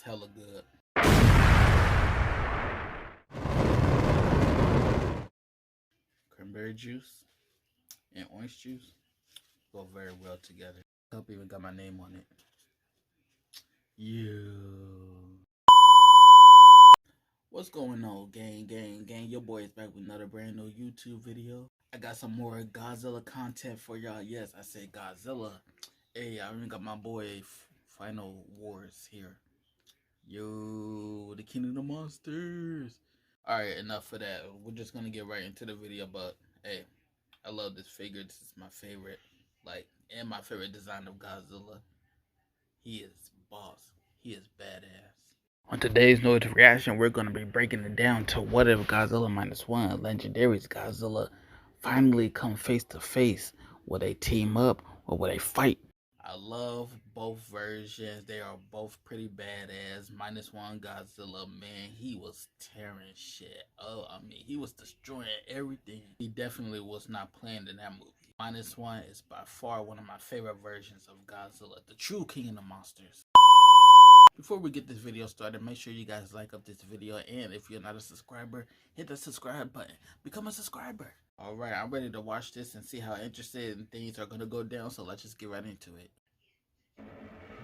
It's hella good. Cranberry juice and orange juice go very well together. Hope even got my name on it. Yeah. What's going on, gang? Your boy is back with another brand new YouTube video. I got some more Godzilla content for y'all. Yes, I said Godzilla. Hey, I even got my boy Final Wars here. Yo, the king of the monsters. Alright, enough of that. We're just gonna get right into the video, but hey, I love this figure. This is my favorite, and my favorite design of Godzilla. He is boss. He is badass. On today's Noise Reaction, we're going to be breaking it down to what if Godzilla -1, Legendary's Godzilla, finally come face to face. Will they team up or will they fight? I love both versions. They are both pretty badass. -1 Godzilla, man, he was tearing shit up. I mean, he was destroying everything. He definitely was not playing in that movie. -1 is by far one of my favorite versions of Godzilla, the true king of the monsters. Before we get this video started, make sure you guys like up this video, and if you're not a subscriber, hit the subscribe button. Become a subscriber. Alright, I'm ready to watch this and see how interesting things are going to go down, so let's just get right into it.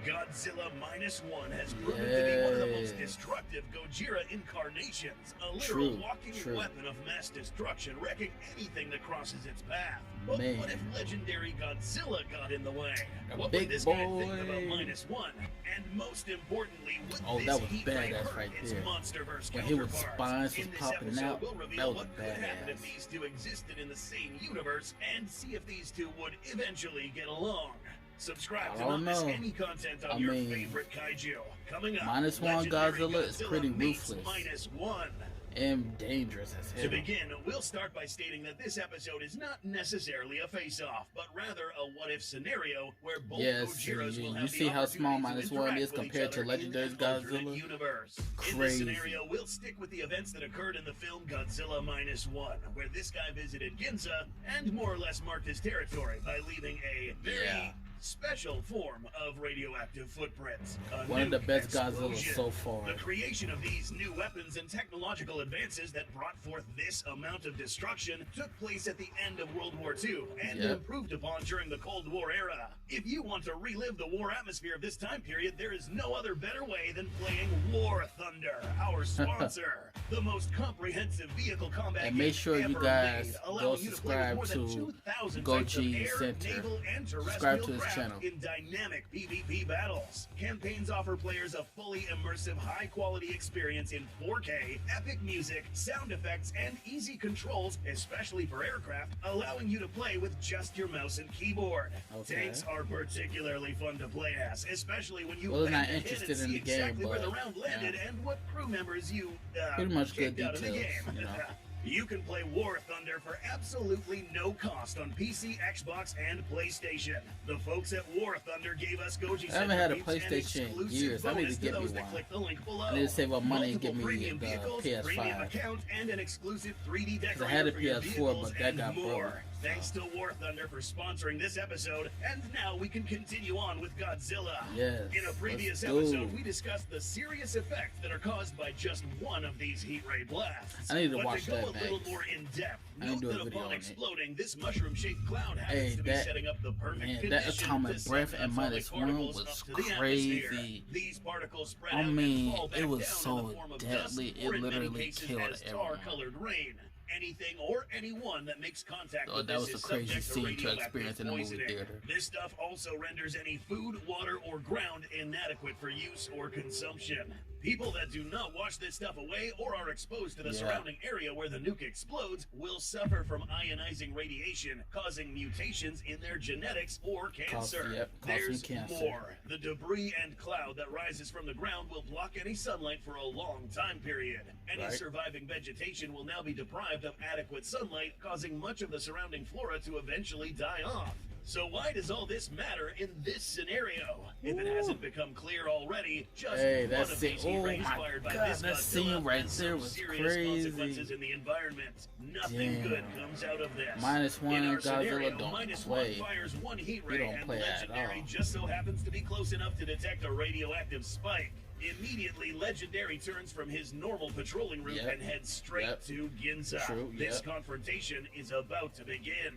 Godzilla -1 has proven to be one of the most destructive Gojira incarnations, a literal walking weapon of mass destruction, wrecking anything that crosses its path. But what if legendary Godzilla got in the way? What would this guy think about -1? And most importantly, would this heat ray hurt its Monsterverse when his spines was in this popping episode, out, we'll reveal what could badass. happen if these two existed in the same universe and see if these two would eventually get along. Subscribe to not miss any content on your favorite kaiju. Coming up, -1 Godzilla is pretty ruthless -1. and dangerous as hell. To begin, we'll start by stating that this episode is not necessarily a face-off, but rather a what-if scenario where both Gojiras will have you see the how small opportunity to -1 interact is with compared each to other Legendary's in an alternate Godzilla? universe. In Crazy. this scenario, we'll stick with the events that occurred in the film Godzilla -1, where this guy visited Ginza and more or less marked his territory by leaving a very special form of radioactive footprints. One of the best Godzillas so far. The creation of these new weapons and technological advances that brought forth this amount of destruction took place at the end of World War II and improved upon during the Cold War era. If you want to relive the war atmosphere of this time period, there is no other better way than playing War Thunder, our sponsor. The most comprehensive vehicle combat and make sure you guys go allowing you to play with more than subscribe 2,000 to types of Goji air, Center. naval, and Subscribe terrestrial to his craft channel. in dynamic PvP battles. Campaigns offer players a fully immersive, high-quality experience in 4K, epic music, sound effects, and easy controls, especially for aircraft, allowing you to play with just your mouse and keyboard. Tanks are particularly fun to play as, especially when you not and interested see in the game, exactly where the but, round landed and what crew members you pretty much good kicked out of the details, game. you know. You can play War Thunder for absolutely no cost on PC, Xbox, and PlayStation. The folks at War Thunder gave us Goji I haven't had a Center peeps and PlayStation in years. exclusive I need to bonus get me those that one. click the link below. I need to save up money and get me Premium the vehicles, PS5. premium account, and an exclusive 3D decorator I had a for your PS4, vehicles but that and got more. broke. Thanks to War Thunder for sponsoring this episode, and now we can continue on with Godzilla. Yes, In a previous let's go. episode, we discussed the serious effects that are caused by just one of these heat ray blasts. I need to But watch to go that a little next. more in depth, I need to note do a that video upon on it. exploding, this mushroom-shaped cloud happens to be setting up the perfect conditions that atomic to breath send at atomic -1 particles was up to the crazy. atmosphere. These particles spread I out mean, and fall back it was down so in the form of deadly, dust, it or in many literally cases killed as everyone. tar-colored rain. Anything or anyone that makes contact Oh, with that this was a is crazy subject scene to radioactive experience in a movie poisoning. theater. This stuff also renders any food, water, or ground inadequate for use or consumption. People that do not wash this stuff away or are exposed to the surrounding area where the nuke explodes will suffer from ionizing radiation, causing mutations in their genetics or cancer. There's more. The debris and cloud that rises from the ground will block any sunlight for a long time period. Any surviving vegetation will now be deprived of adequate sunlight, causing much of the surrounding flora to eventually die off. So why does all this matter in this scenario? If it hasn't become clear already, just one of these heat rays fired by this Godzilla right has there some was serious crazy. consequences in the environment. Nothing good comes out of this. -1 in our Godzilla scenario, don't -1 play. fires one heat He ray, don't and play at Legendary all. just so happens to be close enough to detect a radioactive spike. Immediately, Legendary turns from his normal patrolling route and heads straight to Ginza. This confrontation is about to begin.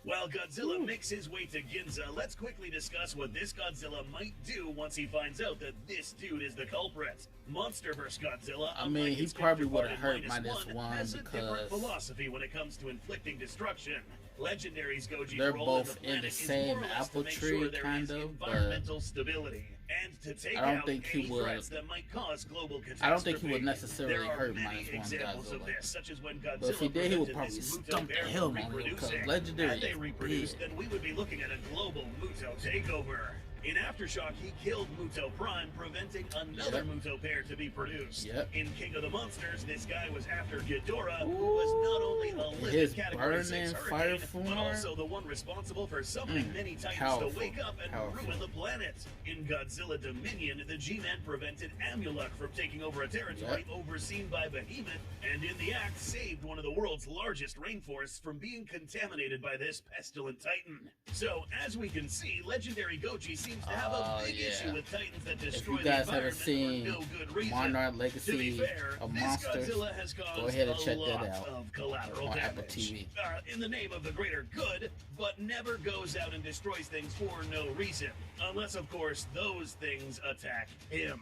While Godzilla makes his way to Ginza, let's quickly discuss what this Godzilla might do once he finds out that this dude is the culprit. Monsterverse Godzilla, I mean, he probably would have hurt -1 has a different because philosophy when it comes to inflicting destruction. Legendary's Goji's they're role both in in the planet is same more or less apple to make tree, sure there kind is of, but environmental stability and to take I don't out think any he would. threats that might cause global catastrophe. I don't think he would necessarily There are hurt many -1 examples of Godzilla. this, such as when Godzilla But if he did, he would prevented probably this Muto stump the bear hell from out of him because reproducing. Legendary Had they is reproduced, big. then we would be looking at a global Muto takeover. In Aftershock, he killed Muto Prime, preventing another Muto pair to be produced. In King of the Monsters, this guy was after Ghidorah, who was not only a living Category 6 hurricane, but also the one responsible for summoning many Titans to wake up and ruin the planet. In Godzilla Dominion, the G-Man prevented Amulek from taking over a territory overseen by Behemoth, and in the act saved one of the world's largest rainforests from being contaminated by this pestilent Titan. So, as we can see, Legendary Goji seems to have a big issue with Titans that destroy If you guys the haven't environment seen for no good reason. Monarch To be Legacy fair, of this Monsters, Godzilla has caused go ahead and check a that lot out of collateral on damage. Apple TV. In the name of the greater good, but never goes out and destroys things for no reason. Unless, of course, those things attack him.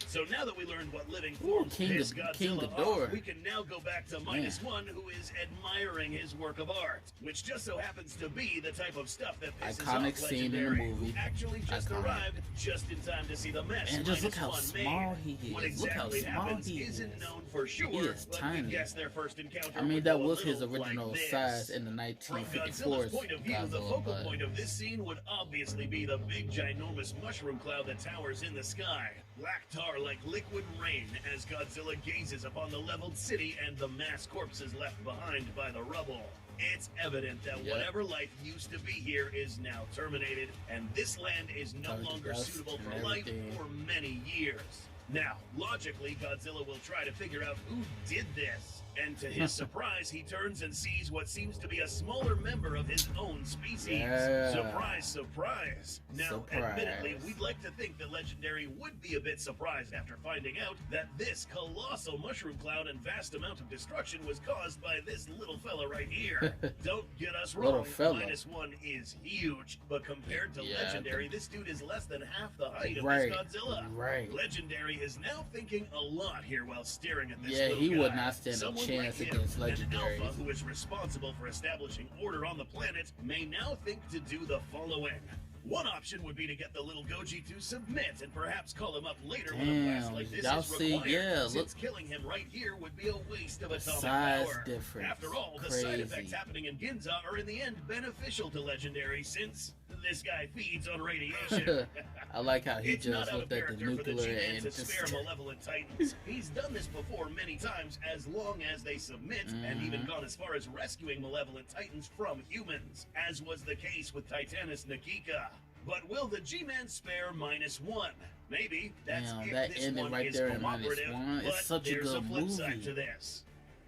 So now that we learned what living forms piss Godzilla off, we can now go back to -1, who is admiring his work of art, which just so happens to be the type of stuff that pisses Iconic off scene in the Legendary, movie. who actually just arrived just in time to see the mess And just look how -1 small made. he is. What Look how exactly small happens he isn't is. known for sure, He is but tiny. we guess their first encounter I mean, would that go a was his little original like this. size in the From 1954 Godzilla's point of view, the Godzilla, focal but point of this scene would obviously be the big ginormous mushroom cloud that towers in the sky. Black tar like liquid rain as Godzilla gazes upon the leveled city and the mass corpses left behind by the rubble. It's evident that whatever life used to be here is now terminated, and this land is no longer suitable for life for many years. Now, logically, Godzilla will try to figure out who did this. And to his surprise, he turns and sees what seems to be a smaller member of his own species. Surprise, surprise. Now, admittedly, we'd like to think that Legendary would be a bit surprised after finding out that this colossal mushroom cloud and vast amount of destruction was caused by this little fella right here. Don't get us wrong, -1 is huge, but compared to Legendary, this dude is less than half the height of this Godzilla. Legendary is now thinking a lot here while staring at this little he guy. would not stand a chance against Legendary. An alpha who is responsible for establishing order on the planet may now think to do the following. One option would be to get the little Goji to submit and perhaps call him up later when a blast like this is required, since killing him right here would be a waste of atomic power. After all, the side effects happening in Ginza are in the end beneficial to Legendary, since this guy feeds on radiation. I like how he just looked at the nuclear and to spare malevolent Titans. He's done this before many times, as long as they submit, and even gone as far as rescuing malevolent Titans from humans, as was the case with Titanus Nikika. But will the G-Man spare -1? Maybe. That's if that this ended one right is there in cooperative, -1. It's but such a there's good flip movie. side to this.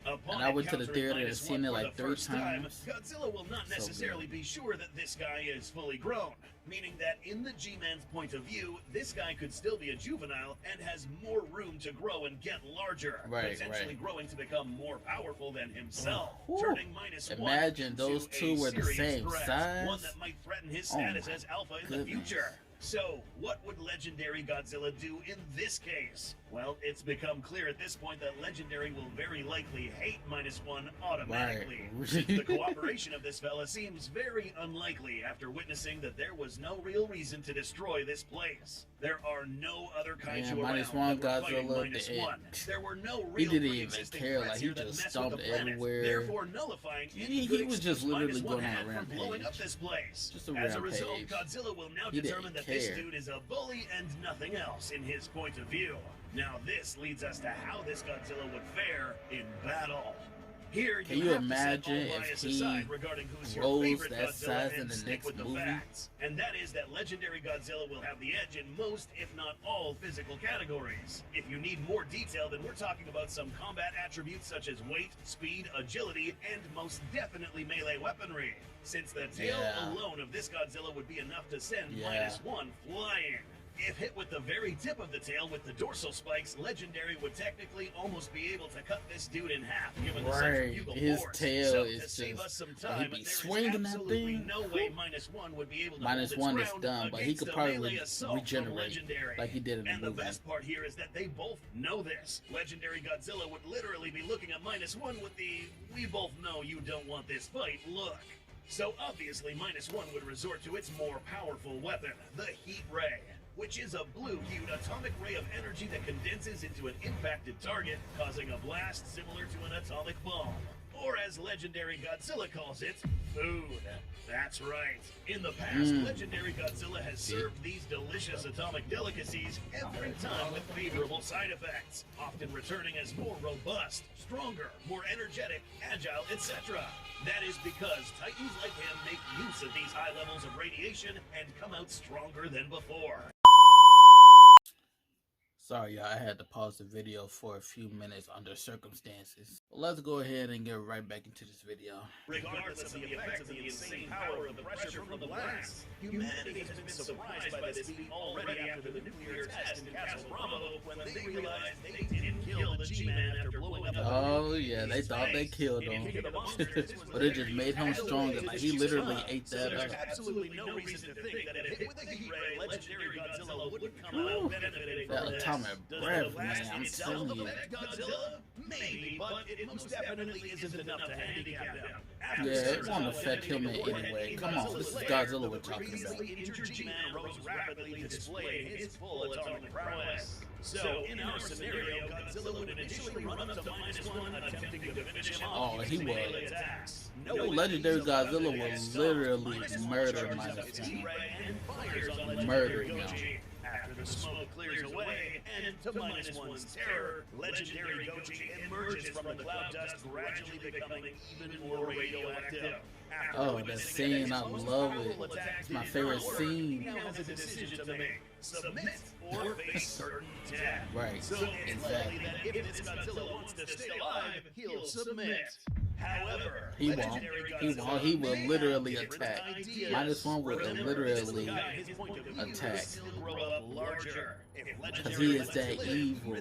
Upon And I went to the encountering theater and seen -1 it for like the 3 first time, times. Godzilla will not necessarily be sure that this guy is fully grown, meaning that in the G-Man's point of view, this guy could still be a juvenile and has more room to grow and get larger, potentially growing to become more powerful than himself, turning -1 Imagine those into two a were the serious same threat, size. one that might threaten his status as Alpha in the future. So, what would Legendary Godzilla do in this case? Well, it's become clear at this point that Legendary will very likely hate -1 automatically. Since the cooperation of this fella seems very unlikely after witnessing that there was no real reason to destroy this place. There are no other kaiju around that were fighting -1. There were no real didn't even pre-existing care, threats like, he here that just mess with the stomped planet, everywhere. therefore nullifying any He was just literally -1 going on a had for blowing up rampage. this place. Just a As a result, rampage. Godzilla will now He didn't determine that this care. dude is a bully and nothing else in his point of view. Now this leads us to how this Godzilla would fare in battle. Here, Can you have to imagine set all if bias he aside regarding who's your rose favorite that Godzilla size in and the stick next with the movie? facts. And that is that Legendary Godzilla will have the edge in most, if not all, physical categories. If you need more detail, then we're talking about some combat attributes such as weight, speed, agility, and most definitely melee weaponry. Since the tail alone of this Godzilla would be enough to send -1 flying. If hit with the very tip of the tail with the dorsal spikes, Legendary would technically almost be able to cut this dude in half, given the centrifugal His force. tail So, is to save us just some like, he time, be there swinging is that absolutely thing. no way -1 would be able to -1 hold is its ground done, but he against could a probably melee assault from regenerate Legendary. like he did in the and movie. the best part here is that they both know this. Legendary Godzilla would literally be looking at -1 with the "we both know you don't want this fight" look. So obviously -1 would resort to its more powerful weapon, the Heat Ray, which is a blue-hued atomic ray of energy that condenses into an impacted target, causing a blast similar to an atomic bomb. Or as Legendary Godzilla calls it, food. That's right. In the past, Legendary Godzilla has served these delicious atomic delicacies every time with favorable side effects, often returning as more robust, stronger, more energetic, agile, etc. That is because Titans like him make use of these high levels of radiation and come out stronger than before. Sorry, y'all, I had to pause the video for a few minutes under circumstances. But let's go ahead and get right back into this video. Regardless of the effects of the insane power of the pressure from the blast, humanity has been surprised by this feat already after the nuclear test in Castle Bravo when they realized they didn't kill the G-Man after blowing up. Oh yeah, they thought they killed him, but it just made him stronger. Like he literally ate that There's up. absolutely no reason to think that if hit with a heat ray, Legendary Godzilla wouldn't come out benefiting from That this. atomic Does breath, the blast man, in I'm itself telling you. affect Godzilla? Maybe, but it most definitely isn't enough to handicap him. Yeah, it won't affect him in any way. Come on, this is Godzilla we're talking about. The injured G-Man rose rapidly to display his full atomic prowess. So, in our scenario, Godzilla would initially run up to -1, attempting to finish him off Oh, he using would. melee attacks. No, Legendary Godzilla will literally murder -1. Murder him. After the smoke clears away, and to -1's terror, Legendary Goji emerges from the cloud dust, gradually becoming even more radioactive. Oh, that scene, I love it. It's my favorite scene. He now has a decision to make: submit or face certain death. Right, So it's likely exactly. that if this Godzilla wants to stay alive, he'll submit. However, He won't. He will literally attack. -1 will literally attack. Because he is that evil. Ooh,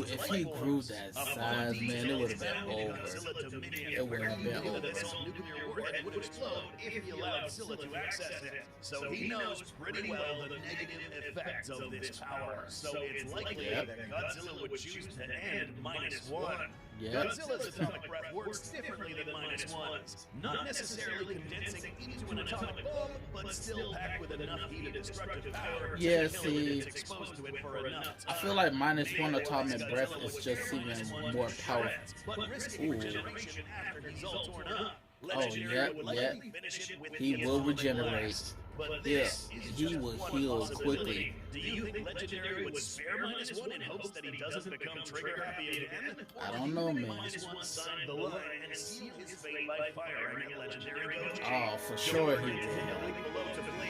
if he grew that size, man, it would have been over. It would have been over. Nuclear warhead would explode if he allowed Scylla to access it. So he knows pretty well the negative effects of this power. So it's likely that Godzilla would choose to end -1. Yeah. Godzilla's atomic breath works differently than -1's. Not necessarily condensing into an atomic bomb, but still packed with enough heat and destructive power Yeah, to kill it if see, it's exposed to it for enough time. I feel like -1 atomic breath is just even more powerful. But risking Ooh. regeneration after he's all torn up. Oh, Legendary yeah, would yeah. likely finish it with He the will atomic regenerate. blast. But Yeah, this is he just will one heal possibility. quickly. Do you think Legendary would spare -1 in hopes that he doesn't become trigger happy again? I don't know, man. -1 signed the line and sealed his fate by firing Legendary Goji. Oh, for sure he did.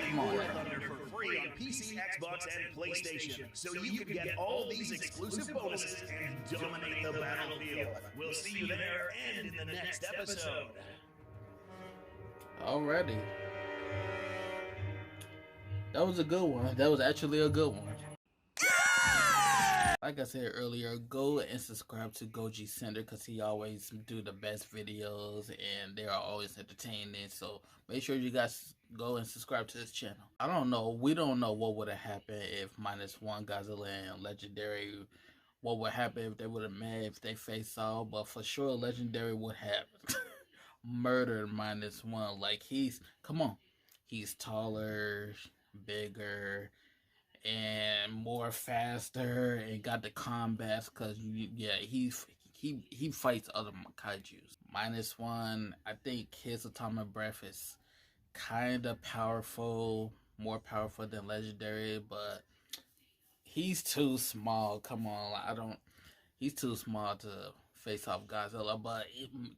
Come on. For free on PC, Xbox, and PlayStation, so you can get all these exclusive bonuses and dominate the battlefield. We'll see you there and in the next episode. Alrighty. That was a good one. That was actually a good one. Like I said earlier, go and subscribe to Goji Center because he always do the best videos and they are always entertaining. So make sure you guys go and subscribe to this channel. I don't know. We don't know what would have happened if -1 Godzilla and Legendary, what would happen if they would have met, if they face off. But for sure, Legendary would have murdered -1. Like come on. He's taller, bigger, and more faster, and got the combats because he fights other kaijus. -1, I think his atomic breath is kind of powerful, more powerful than Legendary, but he's too small. Come on, he's too small to face off Godzilla. But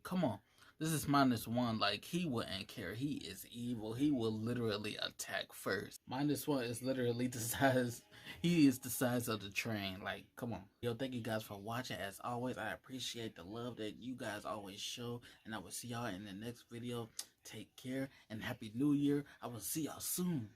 come on. This is -1, like, he wouldn't care. He is evil. He will literally attack first. -1 is literally the size, he is the size of the train. Like, come on. Yo, thank you guys for watching. As always, I appreciate the love that you guys always show. And I will see y'all in the next video. Take care and Happy New Year. I will see y'all soon.